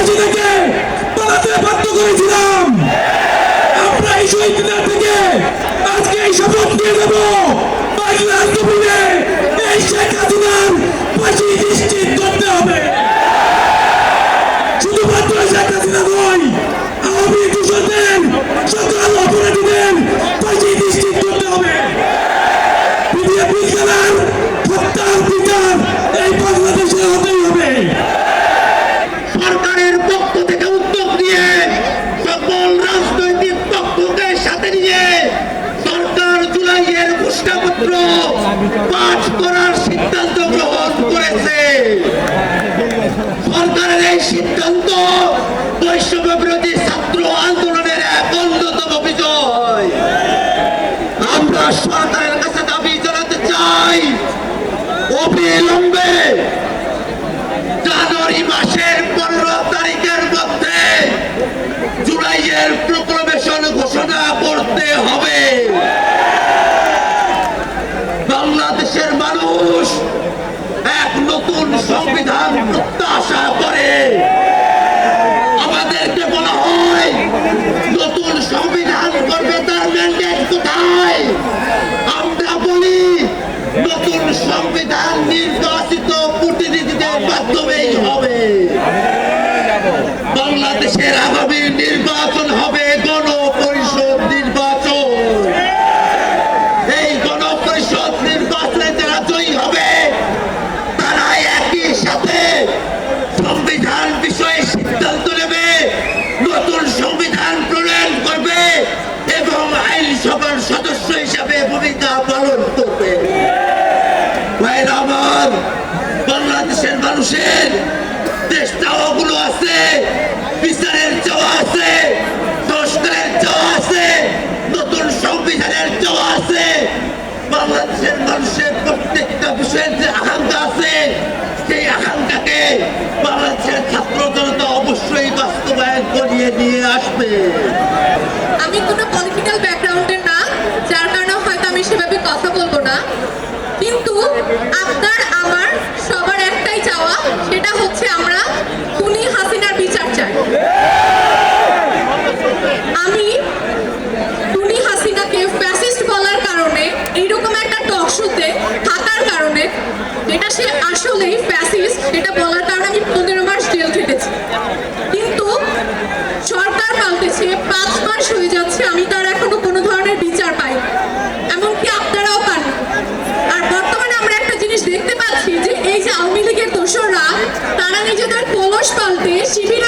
হাসিনাকে পালাতে বাধ্য করেছিলাম। আমরা এই শহীদ মিনার থেকে আজকে এই শপথ নিয়ে দেব, বাংলার জমিনে এই শেখ হাসিনার ফাঁসি নিশ্চিত করতে হবে। শুধুমাত্র শেখ হাসিনা নয়, আওয়ামী দূষণদের সকল অপরাধীদের ফাঁসি নিশ্চিত করতে হবে। বিজেপি খেলার হত্যার বিচার এই বাংলাদেশে হতেই হবে। সরকারের পক্ষ থেকে উদ্যোগ নিয়ে সকল রাজনৈতিক পক্ষকে সাথে নিয়ে সরকার জুলাইয়ের ঘোষণাপত্র পাঠ করার সিদ্ধান্ত গ্রহণ করেছে। সরকারের এই সিদ্ধান্ত বৈষম্য বিরোধী ছাত্র আন্দোলনের এক অন্যতম বিজয়। আমরা সরকারের কাছে দাবি জানাতে চাই, অবিলম্বে জানুয়ারি মাসের 15 তারিখের মধ্যে জুলাইয়ের প্রক্লেমেশন ঘোষণা করতে হবে। বাংলাদেশের মানুষ এক নতুন সংবিধান প্রত্যাশা করে। আমাদেরকে বলা হয় নতুন সংবিধান করবে, তার ম্যান্ডেট কোথায়? আমরা বলি নতুন সংবিধান নির্বাচিত প্রতিনিধিদের মাধ্যমেই হবে। বাংলাদেশের আগামী নির্বাচন হবে গণপরিষদ নির্বাচন। এই গণপরিষদ নির্বাচনে যারা জয়ী হবে তারা একই সাথে সংবিধান বিষয়ে সিদ্ধান্ত নেবে, নতুন সংবিধান প্রণয়ন করবে এবং আইনসভার সদস্য হিসাবে ভূমিকা পালন করবে। আমার বাংলাদেশের মানুষের দেশ চাওয়াগুলো আছে, বিচারের চাওয়া আছে, সংস্কারের চাওয়া আছে, নতুন সংবিধানের চাওয়া আছে। বাংলাদেশের মানুষের প্রত্যেকটা বিষয়ের যে আকাঙ্ক্ষা আছে, সেই আকাঙ্ক্ষাকে বাংলাদেশের ছাত্র জনতা অবশ্যই বাস্তবায়ন করিয়ে নিয়ে আসবে। আমি কোনো পলিটিক্যাল ব্যাকগ্রাউন্ডের না, যার কারণে হয়তো আমি সেভাবে কথা বলবো না, কিন্তু আপনার আমার সবার একটাই চাওয়া, সেটা হচ্ছে আমরা খুনি হাসিনার বিচার চাই। আমি খুনি হাসিনাকে ফ্যাসিস্ট বলার কারণে, এইরকম একটা টক শোতে থাকার কারণে, যেটা সে আসলেই ফ্যাসিস্ট, এটা বলার কারণে আমি 15 মাস জেল খেটেছি। কিন্তু সরকার পাল্টেছে, 5 মাস হয়ে যাচ্ছে, আমি তার এখনো কোনো ধরনের বিচার পাই, এমনকি আপনারাও পান। আর বর্তমানে আমরা একটা জিনিস দেখতে পাচ্ছি যে এই যে আওয়ামী লীগের দোসররা, তারা নিজেদের কলস পাল্টে শিবির